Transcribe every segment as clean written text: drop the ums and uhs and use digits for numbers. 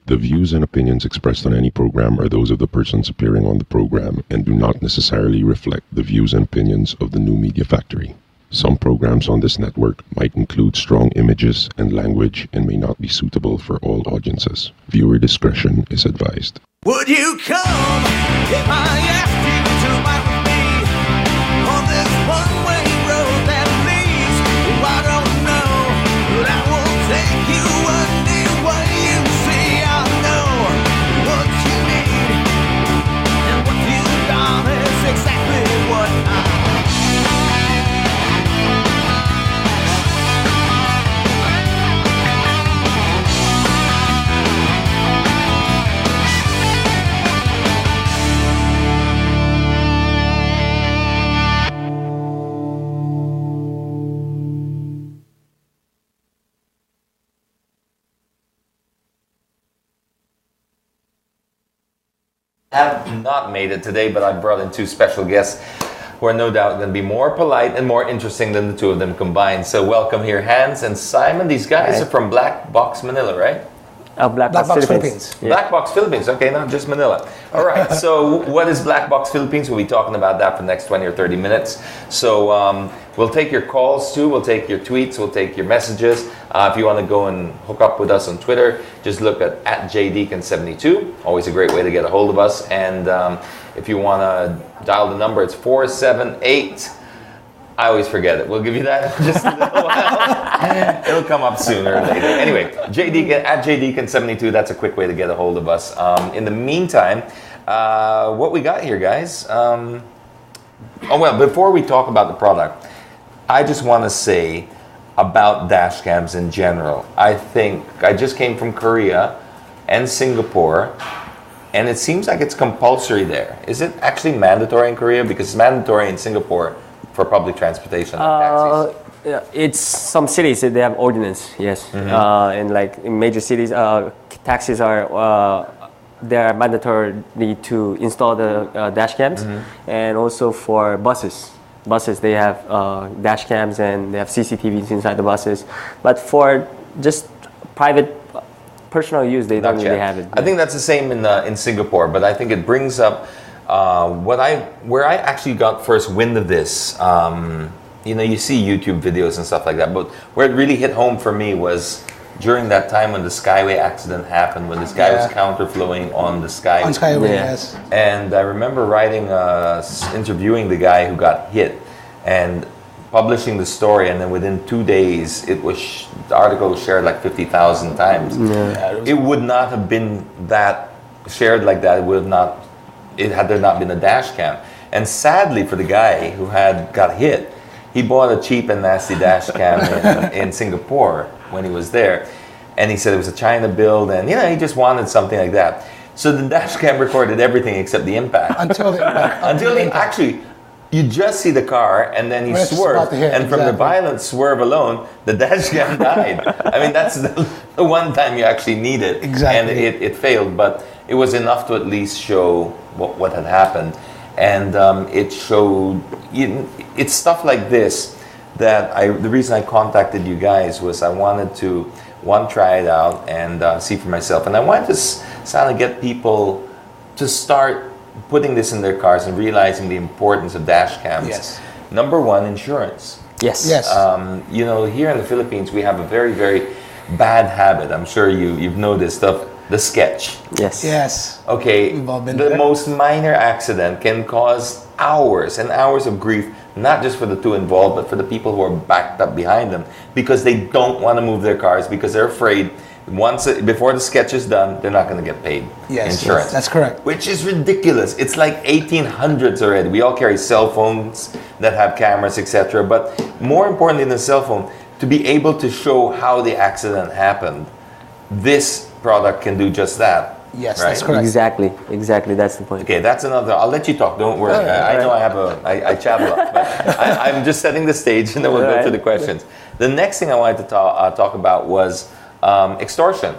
The views and opinions expressed on any program are those of the persons appearing on the program and do not necessarily reflect the views and opinions of the New Media Factory. Some programs on this network might include strong images and language and may not be suitable for all audiences. Viewer discretion is advised. Would you come if I asked you to ride with me on this one-way road that leads? Oh, I don't know, but I will take you anywhere you see. I know what you need, and what you've done is exactly what I have not made it today, but I brought in two special guests who are no doubt going to be more polite and more interesting than the two of them combined. So welcome here, Hans and Simon. These guys are from Blackbox Manila, right? Blackbox Philippines. Yeah. Blackbox Philippines, okay, not just Manila. All right, so what is Blackbox Philippines? We'll be talking about that for the next 20 or 30 minutes. So we'll take your calls too, we'll take your tweets, we'll take your messages. If you want to go and hook up with us on Twitter, just look at @jdeacon72. Always a great way to get a hold of us. And if you want to dial the number, it's 478. I always forget it. We'll give you that in just a little while. It'll come up sooner or later. Anyway, @jdeacon72. That's a quick way to get a hold of us. In the meantime, what we got here, guys? Before we talk about the product, I just want to say about dash cams in general. I think I just came from Korea and Singapore, and it seems like it's compulsory there. Is it actually mandatory in Korea? Because it's mandatory in Singapore for public transportation and taxis. Yeah, it's some cities that they have ordinance, yes. And like in major cities, taxis are they are mandatory to install the dash cams, and also for buses. Buses, they have dash cams and they have CCTVs inside the buses. But for just private, personal use, they don't really have it. I think that's the same in Singapore, but I think it brings up where I actually got first wind of this. You see YouTube videos and stuff like that, but where it really hit home for me was during that time when the Skyway accident happened, when this guy was counterflowing on the Skyway. On Skyway, yes. And I remember interviewing the guy who got hit and publishing the story, and then within 2 days, the article was shared like 50,000 times. Yeah. It would not have been that shared like that. Had there not been a dash cam. And sadly for the guy who got hit, he bought a cheap and nasty dash cam in Singapore when he was there. And he said it was a China build, and he just wanted something like that. So the dash cam recorded everything except the impact. Until the impact. Actually, you just see the car, and then he swerved, and from the violent swerve alone, the dash cam died. I mean, that's the one time you actually need it. Exactly. And it failed, but it was enough to at least show what had happened. And it showed, it's stuff like this that the reason I contacted you guys was I wanted to, try it out and see for myself. And I wanted to kind of get people to start putting this in their cars and realizing the importance of dash cams. Yes. Number one, insurance. Yes. Yes. Here in the Philippines, we have a very, very bad habit. I'm sure you've noticed of the sketch. Yes. Yes. Okay, We've all been the there. most minor accident can cause hours and hours of grief, not just for the two involved, but for the people who are backed up behind them, because they don't want to move their cars because they're afraid before the sketch is done, they're not going to get paid insurance. That's correct. Which is ridiculous. It's like 1800s already. We all carry cell phones that have cameras, etc. But more importantly than the cell phone, to be able to show how the accident happened, this product can do just that. Yes, right? that's correct. Exactly. That's the point. Okay, that's another. I'll let you talk. Don't worry. I know I chat a lot, but I'm just setting the stage, and then we'll go to the questions. The next thing I wanted to talk about was extortion.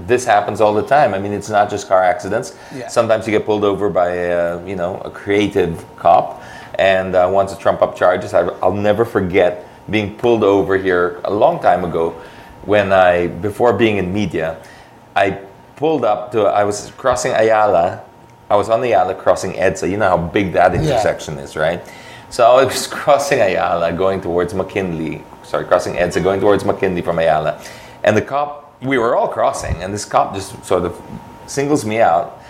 This happens all the time. I mean, it's not just car accidents. Yeah. Sometimes you get pulled over by a creative cop and wants to trump up charges. I'll never forget being pulled over here a long time ago when before being in media, I pulled up to, I was crossing Ayala. I was on the Ayala crossing EDSA. You know how big that intersection is, right? So I was crossing Ayala going towards McKinley. Sorry, crossing EDSA going towards McKinley from Ayala. And the cop, we were all crossing, and this cop just sort of singles me out.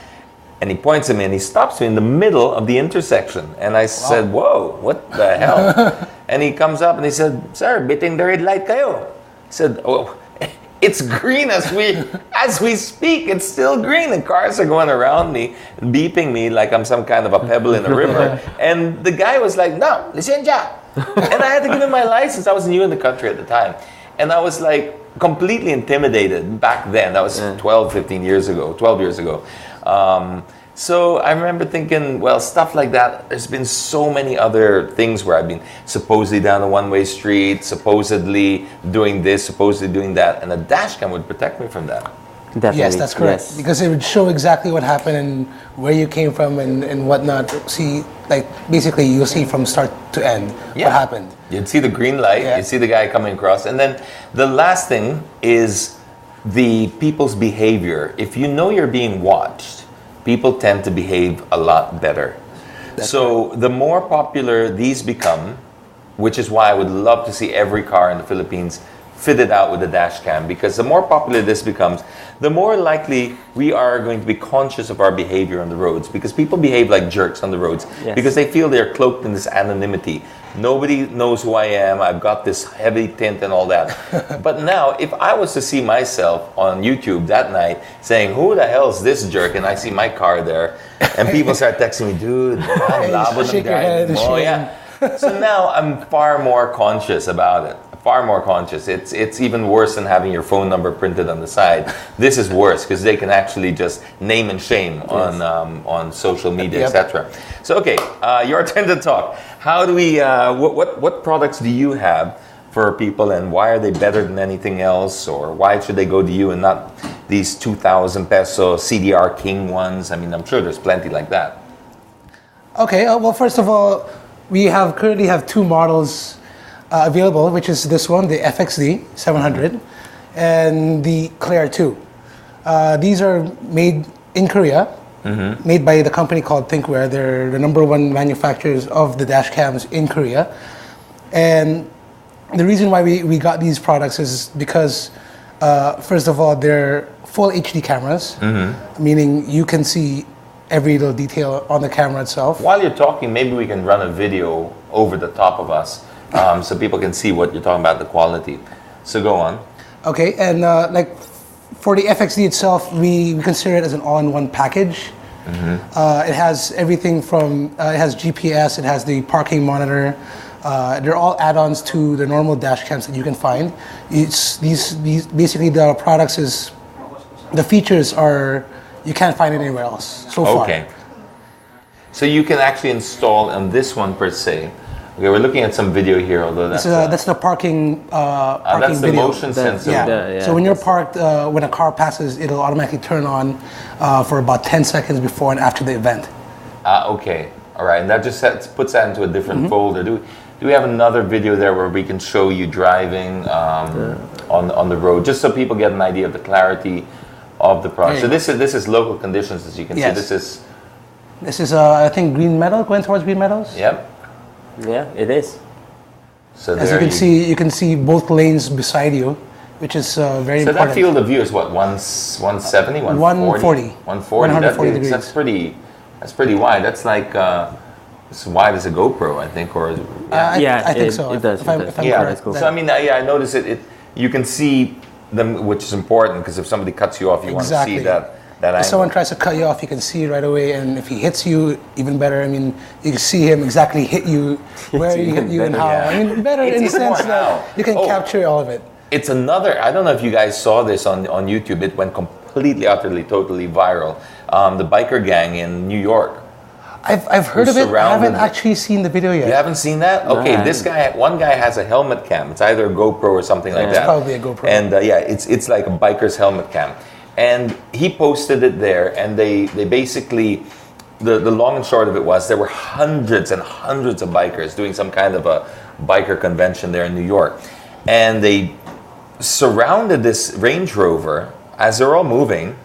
And he points at me and he stops me in the middle of the intersection. And I said, whoa, what the hell? And he comes up and he said, sir, biting the red light kayo. I said, oh, it's green as we speak. It's still green. And cars are going around me, beeping me like I'm some kind of a pebble in a river. And the guy was like, no, licencia. And I had to give him my license. I was new in the country at the time. And I was like completely intimidated back then. That was 12 years ago. So I remember thinking, well, stuff like that, there's been so many other things where I've been supposedly down a one-way street, supposedly doing this, supposedly doing that, and a dash cam would protect me from that. Definitely. Yes, that's correct. Yes. Because it would show exactly what happened and where you came from and whatnot. See, like, basically, you'll see from start to end what happened. You'd see the green light, you'd see the guy coming across. And then the last thing is the people's behavior. If you know you're being watched, people tend to behave a lot better. So the more popular these become, which is why I would love to see every car in the Philippines fitted out with a dash cam, because the more popular this becomes, the more likely we are going to be conscious of our behavior on the roads, because people behave like jerks on the roads because they feel they're cloaked in this anonymity. Nobody knows who I am. I've got this heavy tint and all that. But now, if I was to see myself on YouTube that night saying, who the hell is this jerk? And I see my car there, and people start texting me, dude, ang labo ng Shake your guy head, mo." shame. Yeah. So now I'm far more conscious about it. Far more conscious. It's even worse than having your phone number printed on the side. This is worse because they can actually just name and shame on social media, etc. So okay, your turn to talk. How do we? What products do you have for people, and why are they better than anything else, or why should they go to you and not these 2,000 peso CDR King ones? I mean, I'm sure there's plenty like that. Okay, well, first of all, we currently have two models available, which is this one, the FXD 700, and the Claire 2. These are made in Korea, made by the company called Thinkware. They're the #1 manufacturers of the dash cams in Korea. And the reason why we got these products is because, first of all, they're full HD cameras, meaning you can see every little detail on the camera itself. While you're talking, maybe we can run a video over the top of us so people can see what you're talking about, the quality. So go on. Okay, and like for the FXD itself, we consider it as an all-in-one package. It has everything from, it has GPS, it has the parking monitor. They're all add-ons to the normal dash cams that you can find. These basically the products is, the features are, you can't find it anywhere else so far. Okay. So you can actually install on this one per se. Okay, we're looking at some video here, although That's the parking that's the video. motion sensor. So when you're parked, when a car passes, it'll automatically turn on for about 10 seconds before and after the event. Okay, all right, and that just puts that into a different folder. Do we have another video there where we can show you driving on the road, just so people get an idea of the clarity of the product? So this is local conditions, as you can see. This is I think green metal, going towards green metals. Yep. Yeah, it is. So as you can see both lanes beside you, which is very important. So that field of view is what, 170, 140? 140 degrees. That's pretty wide. That's like as wide as a GoPro, I think, or I think so. It does. If I'm yeah, correct. So I mean, I notice it. You can see them, which is important, because if somebody cuts you off, you want to see that If angle. someone tries to cut you off, you can see it right away, and if he hits you, even better. I mean, you can see him exactly hit you, where he hit you, and how. Yeah. I mean, better It's in the even sense more that how. you can capture all of it. It's another, I don't know if you guys saw this on YouTube. It went completely, utterly, totally viral. The biker gang in New York. I've heard of it. I haven't surrounded- actually seen the video yet. You haven't seen that? Okay, one guy has a helmet cam. It's either a GoPro or something like that. It's probably a GoPro. And it's like a biker's helmet cam. And he posted it there, and they basically, the long and short of it was, there were hundreds and hundreds of bikers doing some kind of a biker convention there in New York. And they surrounded this Range Rover as they're all moving,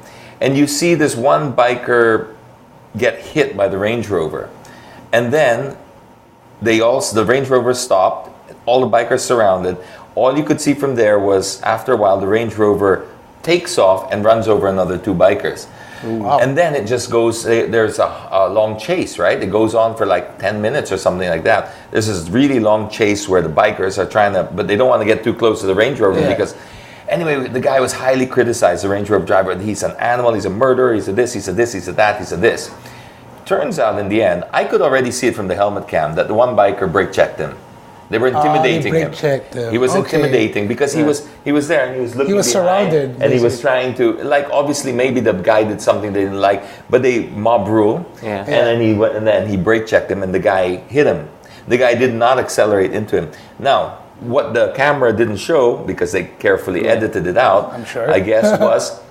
and you see this one biker get hit by the Range Rover, and then the Range Rover stopped. All the bikers surrounded. All you could see from there was, after a while, the Range Rover takes off and runs over another two bikers. Wow. And then it just goes, there's a long chase, right? It goes on for like 10 minutes or something like that. There's this really long chase where the bikers are trying to, but they don't want to get too close to the Range Rover because, anyway, the guy was highly criticized, the Range Rover driver. He's an animal, he's a murderer, he's a this, he's a this, he's a that, he's a this. Turns out in the end, I could already see it from the helmet cam that the one biker brake checked him. They were intimidating him. Him. He was intimidating because he was there and he was looking. He was behind, surrounded, and he was trying to, like, obviously maybe the guy did something they didn't like, but they mob rule. Yeah. And then he went and then he brake checked him and the guy hit him. The guy did not accelerate into him. Now, what the camera didn't show, because they carefully edited it out, I'm sure. I guess, was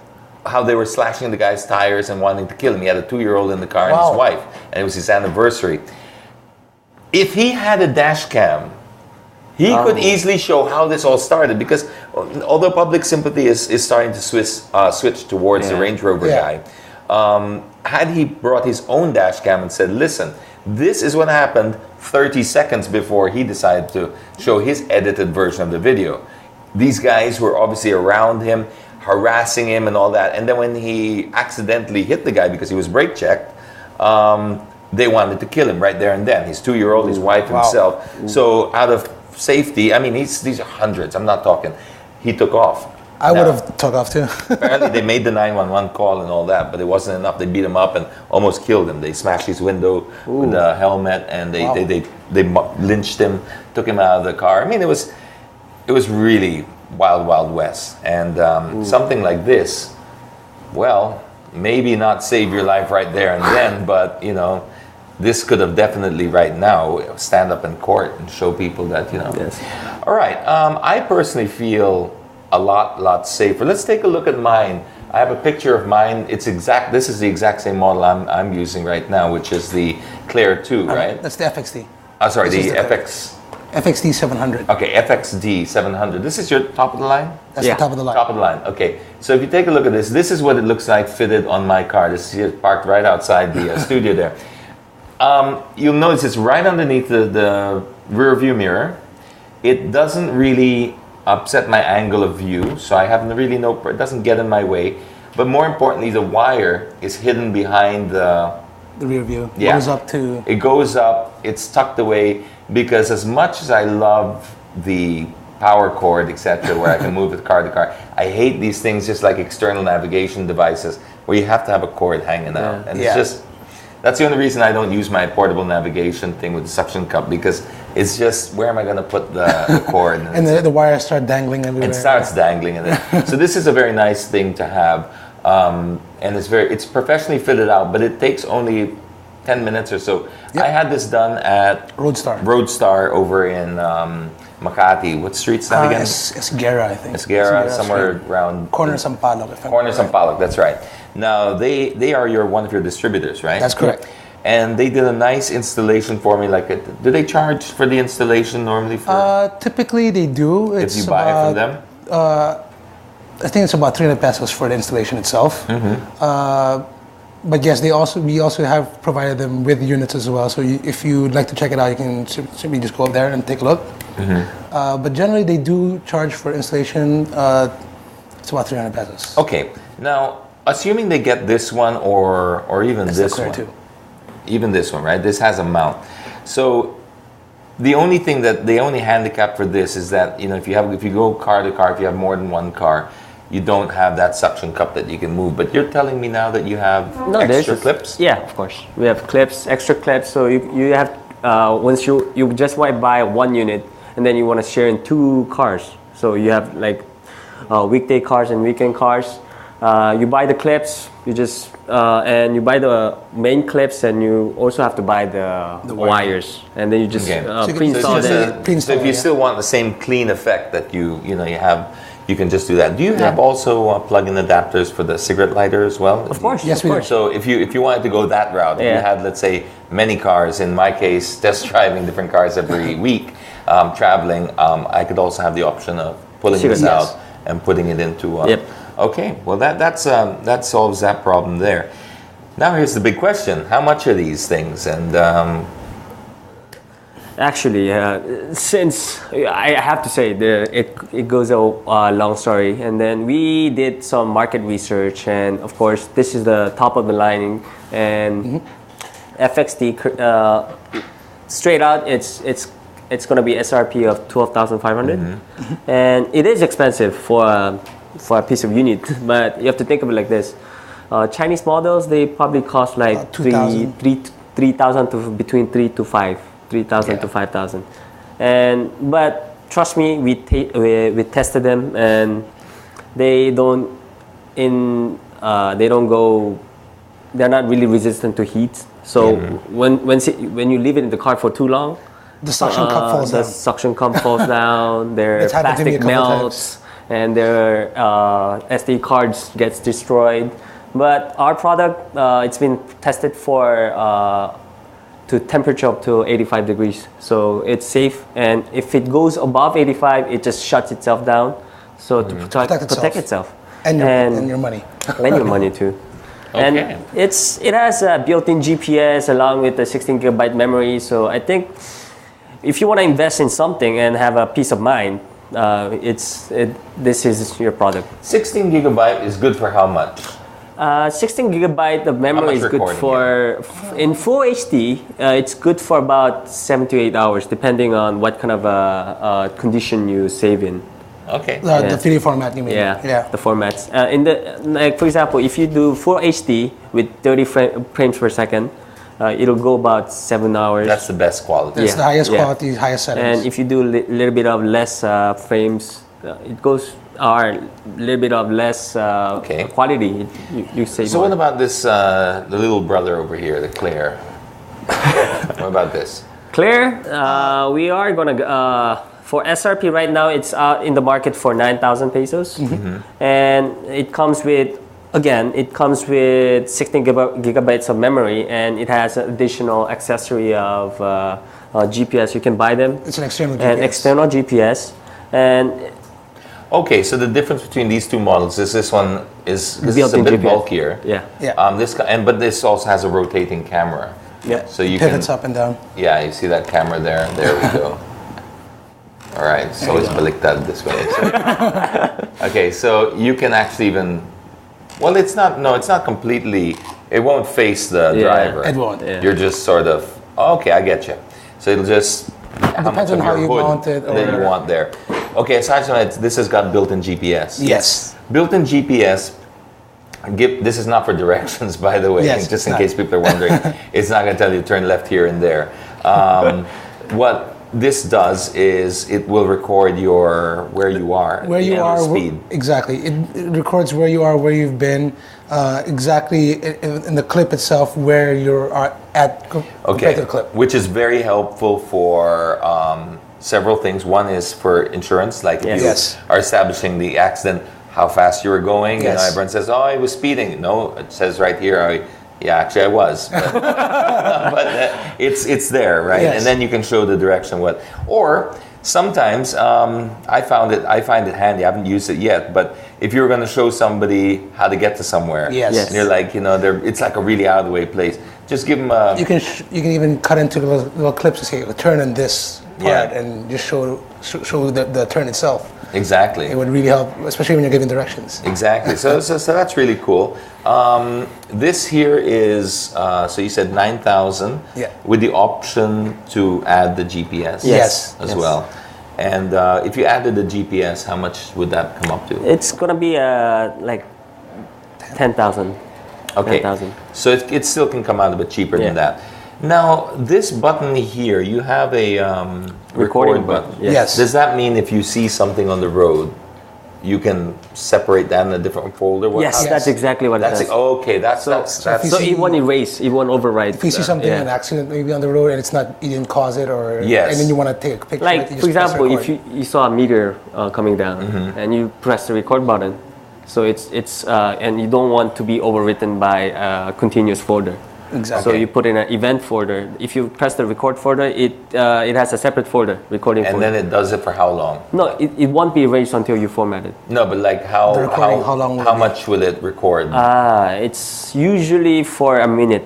how they were slashing the guy's tires and wanting to kill him. He had a 2-year-old in the car and Wow. his wife, and it was his anniversary. If he had a dash cam, he could easily show how this all started, because although public sympathy is starting to switch towards the Range Rover guy, had he brought his own dash cam and said, listen, this is what happened 30 seconds before he decided to show his edited version of the video. These guys were obviously around him, harassing him and all that. And then when he accidentally hit the guy because he was brake checked, they wanted to kill him right there and then. His 2-year-old, his wife, himself. So out of safety, I mean, these are hundreds, I'm not talking. He took off. I would have took off too. Apparently they made the 911 call and all that, but it wasn't enough. They beat him up and almost killed him. They smashed his window with the helmet and they lynched him, took him out of the car. I mean, it was really wild west. And something like this, well, maybe not save your life right there and then, but you know, this could have definitely right now stand up in court and show people that, you know. Yes. All right. I personally feel a lot safer. Let's take a look at mine. I have a picture of mine. This is the exact same model I'm using right now, which is the Claire 2, right? That's the FXD. Sorry, This the is the FX. FXD 700. Okay, FXD 700. This is your top of the line? That's Yeah. the top of the line. Top of the line. Okay. So if you take a look at this, this is what it looks like fitted on my car. This is parked right outside the studio there. You'll notice it's right underneath the rear view mirror. It doesn't really upset my angle of view, so I have really it doesn't get in my way. But more importantly, the wire is hidden behind the The rear view goes up to. It goes up, it's tucked away, because as much as I love the power cord, etc., where I can move it car to car, I hate these things just like external navigation devices where you have to have a cord hanging out. And it's just, that's the only reason I don't use my portable navigation thing with the suction cup, because it's just, where am I going to put the cord? And the wires start dangling everywhere. It starts dangling in it. So this is a very nice thing to have. And it's professionally fitted out, but it takes only 10 minutes or so. Yep. I had this done at Roadstar over in Makati. What street's that again? Esguerra, I think. Esguerra, somewhere around Corner Sampaloc. Corner Sampaloc, that's right. Now they are one of your distributors, right? That's correct. And they did a nice installation for me. Do they charge for the installation normally? Typically they do. If you buy it from them? I think it's about 300 pesos for the installation itself. But yes, we also have provided them with units as well. So if you'd like to check it out, you can simply just go up there and take a look. But generally, they do charge for installation. It's about 300 pesos. Okay. Now, assuming they get this one or even this one, too. Even this one, right? This has a mount. So the only handicap for this is that, you know, if you go car to car, if you have more than one car, you don't have that suction cup that you can move. But you're telling me now that you have extra clips? Yeah, of course. We have clips, extra clips. So you have, once you just want to buy one unit, and then you want to share in 2 cars. So you have like weekday cars and weekend cars. You buy the clips, and you buy the main clips, and you also have to buy the wires. And then you just pre-install them. So if you still want the same clean effect that you have, you can just do that. Do you have also plug-in adapters for the cigarette lighter as well? Of course. Yes, we do. So if you wanted to go that route, if you had, let's say, many cars, in my case, test driving different cars every week, traveling, I could also have the option of pulling this out and putting it into Okay, well that solves that problem there. Now here's the big question: how much are these things? And Actually, since I have to say, it goes a long story, and then we did some market research, and of course, this is the top of the line, and FXD straight out, it's gonna be SRP of 12,500, and it is expensive for a piece of unit, but you have to think of it like this: Chinese models, they probably cost like 2,000. 3,000 to between 3,000 to 5,000, but trust me, we tested them, and they don't go. They're not really resistant to heat. So when you leave it in the car for too long, The suction cup falls the down. suction cup falls down. Their It's happened to me a plastic couple melts, and their SD cards gets destroyed. But our product, it's been tested for to temperature up to 85 degrees, so it's safe. And if it goes above 85, it just shuts itself down. So to protect itself. And your money. And your money too. Okay. And it has a built-in GPS along with the 16 gigabyte memory. So I think if you want to invest in something and have a peace of mind, this is your product. 16 gigabyte is good for how much? 16 gigabyte of memory is good recording in full HD. It's good for about 7 to 8 hours, depending on what kind of condition you save in. Okay. The video format, you mean? Yeah, the formats. For example, if you do full HD with 30 frames per second, it'll go about 7 hours. That's the best quality. It's the highest quality, highest settings. And if you do a little bit of less frames, it goes a little bit of less quality. You save So more. what about this, the little brother over here, the Claire? What about this? Claire, we are gonna for SRP right now. It's in the market for 9,000 pesos, and it comes with 16 gigabytes of memory, and it has an additional accessory of GPS. You can buy them. It's an external GPS. An external GPS, and Okay, so the difference between these two models is this one is a built-in bit GPS. bulkier. yeah. Yeah. But this also has a rotating camera. Yeah. So you Pivots can, up and down. yeah, you see that camera there. There we go. All right, so it's baliktad this way. So. Okay, so you can actually even, well, it's not completely. It won't face the driver. It won't. Yeah. You're just sort of, okay, I get you. So it'll just how much Depends on of how your you hood mount it that you or- want there. Okay, aside from that, this has got built-in GPS. Yes. Built-in GPS. This is not for directions, by the way, Yes, just in it's case people are wondering. It's not going to tell you to turn left here and there. What this does is it will record where you are, Where you and are, your speed. exactly. It records where you are, where you've been, exactly in the clip itself, where you are at compared to the clip. Which is very helpful for several things. One is for insurance, like if you Yes. are establishing the accident, how fast you were going. You know, Yes. everyone says, "Oh, I was speeding." No, it says right here. Yeah, actually, I was, but it's there, right? Yes. And then you can show the direction. Or sometimes I find it handy. I haven't used it yet, but if you're going to show somebody how to get to somewhere, Yes. Yes. and you're like, it's like a really out of the way place. Just give them a. You can even cut into little clips to say turn in this part Yeah. and just show the turn itself. Exactly. It would really help, especially when you're giving directions. Exactly. So that's really cool. This here is so you said 9,000. Yeah. With the option to add the GPS. Yes. As Yes. well. And if you added the GPS, how much would that come up to? It's gonna be like 10,000. Okay. 10,000. So it still can come out a bit cheaper than Yeah. that. Now this button here, you have a record Recording button. button, yes. Does that mean if you see something on the road, you can separate that in a different folder? Yes, Yes. that's exactly what That's it it. does. Okay. That's if you So see- it won't erase, it won't overwrite. If you see something in an accident maybe on the road and it's not, you didn't cause it, or Yes. and then you want to take a picture. Like, of it, you for just press example, if record. you saw a meteor coming down and you press the record button, so it's and you don't want to be overwritten by a continuous folder. Exactly. So you put in an event folder. If you press the record folder, it has a separate folder, recording And folder. then it does it for how long? No, it won't be erased until you format it. No, but like how The recording, how long will how it be? much will it record? It's usually for a minute.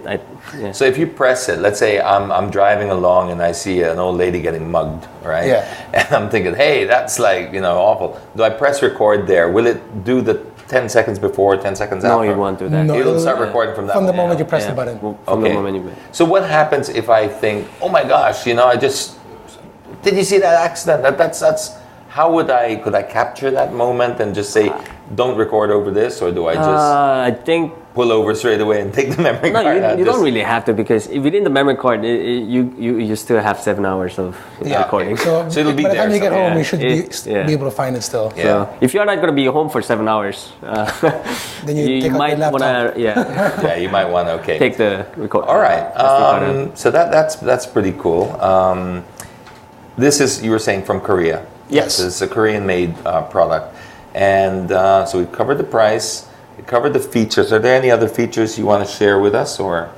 Yeah. So if you press it, let's say I'm driving along and I see an old lady getting mugged, right? Yeah. And I'm thinking, hey, that's like, awful. Do I press record there? Will it do the 10 seconds before, 10 seconds No, after? you won't do that. No, It'll start recording from that From the moment. moment you press Yeah. the button. From the moment you So what happens if I think, oh my gosh, did you see that accident? That's could I capture that moment and just say, don't record over this, or do I just I think pull over straight away and take the memory no, card? you don't really have to, because within the memory card, you still have 7 hours of recording. So it'll be by the time there you get somewhere. home, you should Yeah. be able to find it still. Yeah. So if you're not going to be home for 7 hours, Then you take out might your want laptop. to Yeah, you might want to take the record. All right. SD card out. So that's pretty cool. This is, you were saying, from Korea. Yes. So it's a Korean-made product, and so we covered the price. We covered the features. Are there any other features you want to share with us, or?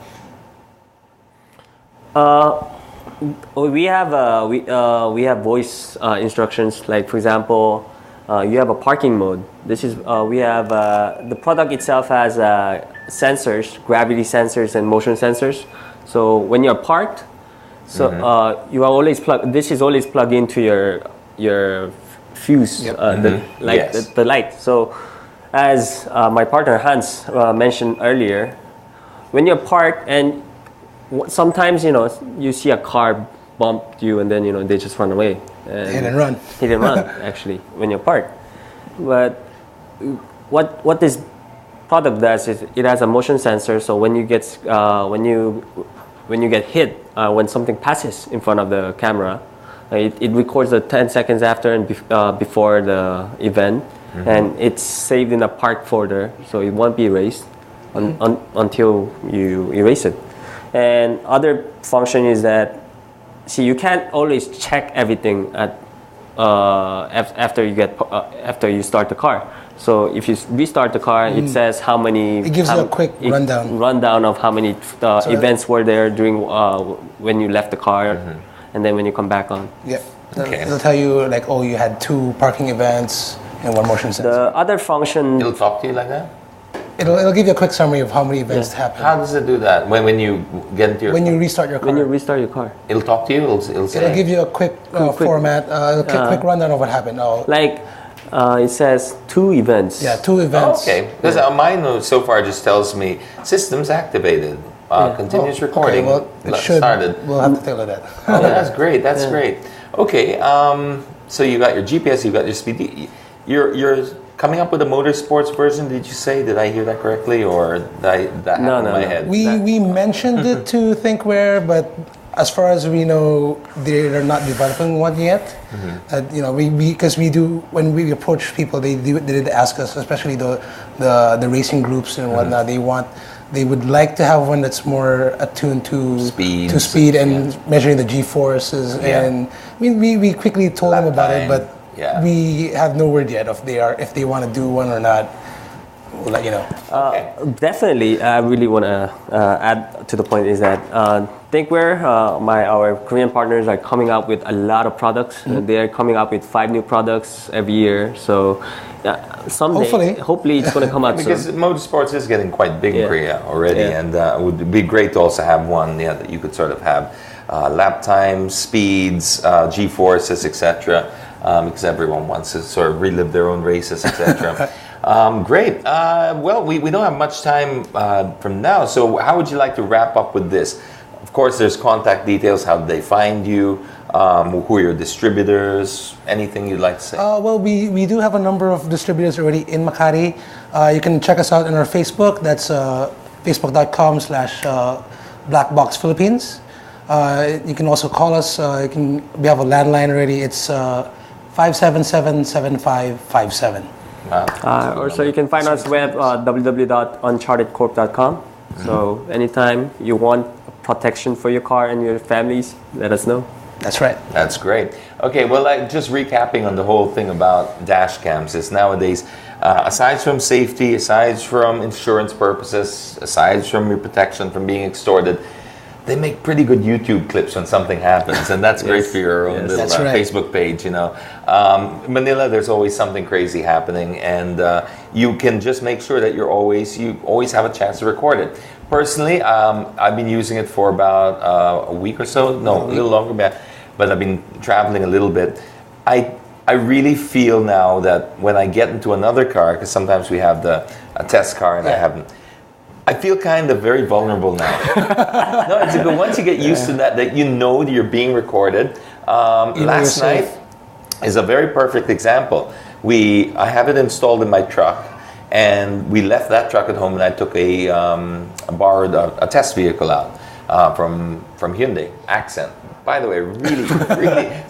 We have voice instructions. Like, for example, you have a parking mode. This is we have the product itself has sensors, gravity sensors and motion sensors. So when you're parked, you are always this is always plugged into your fuse, the light. So as my partner Hans mentioned earlier, when you're parked and sometimes you see a car bump you and then they just run away. Hit and run. Hit and run actually when you're parked. But what this product does is it has a motion sensor. So when you get hit, when something passes in front of the camera, it records the 10 seconds after and before the event, and it's saved in a park folder, so it won't be erased until you erase it. And other function is that, you can't always check everything at after you start the car. So if you restart the car, it says how many. It gives you a quick rundown of how many events were there during when you left the car, and then when you come back on. Yeah. Okay. It'll tell you like, oh, you had 2 parking events and 1 motion sensor. The other function. It'll talk to you like that? It'll give you a quick summary of how many events happened. How does it do that? When you get into your When you restart your car. When you restart your car. it'll talk to you. It'll say. It'll give you a quick format, quick rundown of what happened. Like it says 2 events. Yeah, 2 events. Okay, because mine so far just tells me systems activated, continuous recording. Okay, well, it should. Started. We'll have to tell her that. Oh, that's great. That's great. Okay, so you got your GPS, you got your speed. You're coming up with a motorsports version. Did you say? Did I hear that correctly, or that happened in my head? We mentioned it to Thinkware, but as far as we know, they're not developing one yet. Because we do, when we approach people, they did ask us, especially the racing groups and whatnot. They would like to have one that's more attuned to speed and measuring the G-forces. And we quickly told them about it, but we have no word yet if they want to do one or not. We'll let you know. Definitely, I really want to add to the point is that Thinkware, our Korean partners are coming up with a lot of products. They are coming up with 5 new products every year. So someday, hopefully it's going to come out because soon. motorsports is getting quite big in Korea already, and it would be great to also have one that you could sort of have lap times, speeds, G-forces, etc. Because everyone wants to sort of relive their own races, etc. Great. Well, we don't have much time from now, so how would you like to wrap up with this? Of course, there's contact details, how they find you, who are your distributors, anything you'd like to say? Well, we do have a number of distributors already in Makati. You can check us out on our Facebook. That's facebook.com/Blackbox Philippines. You can also call us. We have a landline already. It's 577-7557. Or so you can find us web www.unchartedcorp.com. So anytime you want protection for your car and your families, let us know. That's right. That's great. Okay, well, just recapping on the whole thing about dash cams is nowadays Aside from safety, aside from insurance purposes, aside from your protection from being extorted, they make pretty good YouTube clips when something happens, and that's great for your own little That's right. Facebook page. Manila, there's always something crazy happening, and you can just make sure that you always have a chance to record it. Personally, I've been using it for about a week or so. No, a little longer, but I've been traveling a little bit. I really feel now that when I get into another car, because sometimes we have a test car and I haven't. I feel kind of very vulnerable now. No, it's good. Once you get used to that you know that you're being recorded. Last night is a very perfect example. I have it installed in my truck, and we left that truck at home, and I took borrowed a test vehicle out from Hyundai, Accent. By the way, really,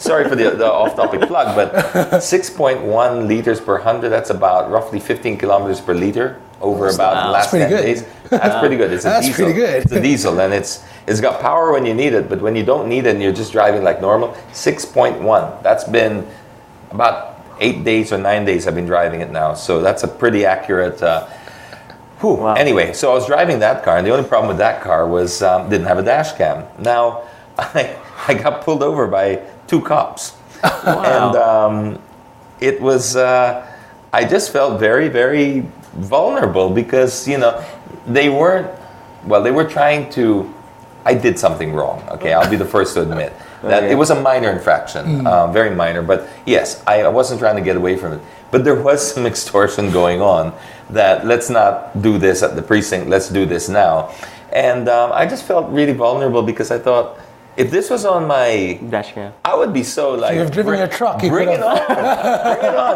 sorry for the off-topic plug, but 6.1 liters per 100, that's about roughly 15 kilometers per liter over about the last 10 days. That's pretty good. It's a That's diesel. pretty good. It's a diesel, and it's got power when you need it, but when you don't need it and you're just driving like normal, 6.1. That's been about 8 days or 9 days I've been driving it now, so that's a pretty accurate... Wow. Anyway, so I was driving that car, and the only problem with that car was didn't have a dash cam. Now, I got pulled over by 2 cops. And it was, I just felt very, very vulnerable because, they were trying to, I did something wrong, okay? I'll be the first to admit. That it was a minor infraction, very minor, but yes, I wasn't trying to get away from it. But there was some extortion going on that let's not do this at the precinct, let's do this now. And I just felt really vulnerable because I thought, if this was on my dash cam, I would be so like. You've driven your truck. Bring it on. Bring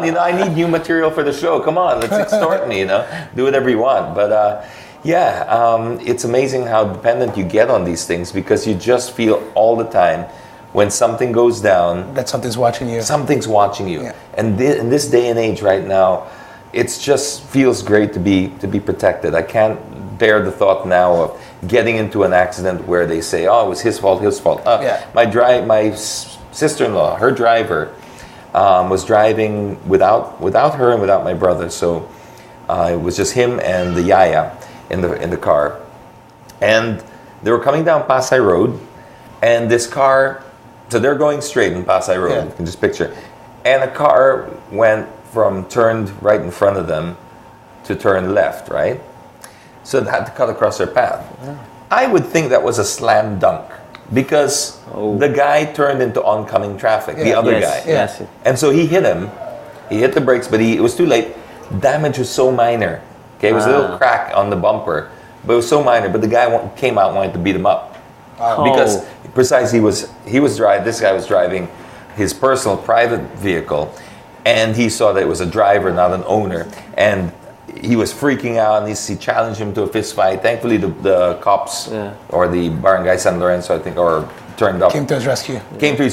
it on. I need new material for the show. Come on, let's extort me. Do whatever you want. But it's amazing how dependent you get on these things because you just feel all the time when something goes down that something's watching you. Something's watching you. Yeah. And in this day and age, right now, it just feels great to be protected. I can't bear the thought now of getting into an accident where they say, "Oh, it was his fault." My sister-in-law, her driver, was driving without her and without my brother. So it was just him and the yaya in the car, and they were coming down Pasay Road, and this car. So they're going straight in Pasay Road. Yeah. You can just picture, and a car turned right in front of them to turn left, right? So they had to cut across their path. Yeah. I would think that was a slam dunk because the guy turned into oncoming traffic, the other guy. Yes. And so he hit him. He hit the brakes, but it was too late. Damage was so minor. Okay, it was a little crack on the bumper, but it was so minor. But the guy came out and wanted to beat him up. Because precisely this guy was driving his personal private vehicle, and he saw that it was a driver, not an owner, and he was freaking out, and he challenged him to a fist fight. Thankfully, the cops or the barangay San Lorenzo, I think, turned up. Came to his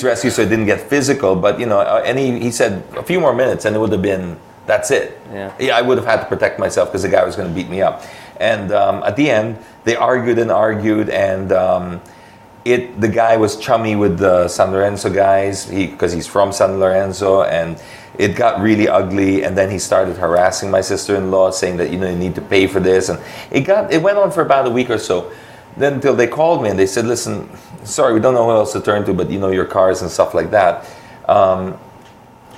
rescue, so it didn't get physical. But and he said a few more minutes, and it would have been that's it. Yeah, I would have had to protect myself because the guy was going to beat me up. And at the end, they argued, and the guy was chummy with the San Lorenzo guys because he's from San Lorenzo, and it got really ugly. And then he started harassing my sister-in-law, saying that you need to pay for this, and it went on for about a week or so. Then until they called me and they said, "Listen, sorry, we don't know who else to turn to, but your cars and stuff like that."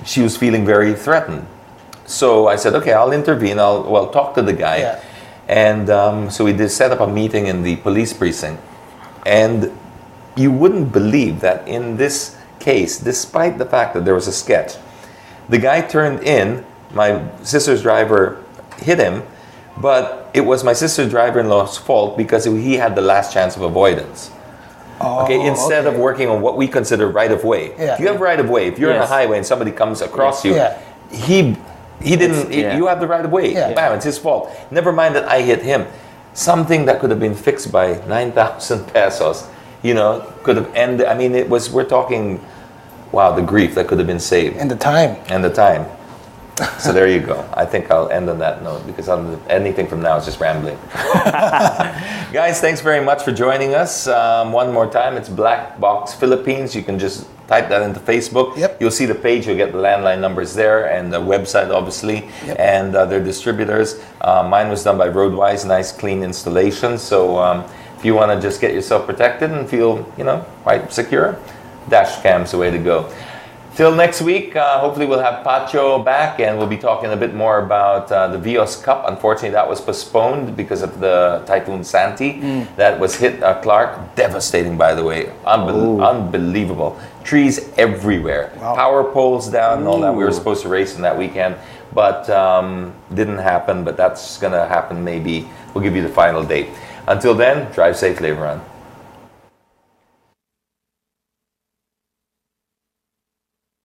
She was feeling very threatened, so I said, "Okay, I'll intervene. I'll talk to the guy." Yeah. And so we did set up a meeting in the police precinct, and you wouldn't believe that in this case, despite the fact that there was a sketch, the guy turned in, my sister's driver hit him, but it was my sister's driver-in-law's fault because he had the last chance of avoidance. Instead of working on what we consider right-of-way. Yeah. If you have right-of-way, if you're on a highway and somebody comes across you, he didn't, you have the right-of-way. Yeah. Bam, it's his fault. Never mind that I hit him. Something that could have been fixed by 9,000 pesos, could have ended. I mean, we're talking, wow, the grief that could have been saved. And the time. So there you go. I think I'll end on that note because anything from now is just rambling. Guys, thanks very much for joining us. One more time, it's Blackbox Philippines. You can just type that into Facebook. Yep. You'll see the page. You'll get the landline numbers there and the website, obviously, and their distributors. Mine was done by Roadwise. Nice, clean installation. So if you want to just get yourself protected and feel, quite secure, dash cam's the way to go. Till next week, hopefully we'll have Pacho back and we'll be talking a bit more about the Vios Cup. Unfortunately, that was postponed because of the Typhoon Santi that was hit Clark. Devastating, by the way. Unbelievable. Trees everywhere. Wow. Power poles down and all that. We were supposed to race in that weekend, but didn't happen. But that's going to happen maybe. We'll give you the final date. Until then, drive safely, everyone.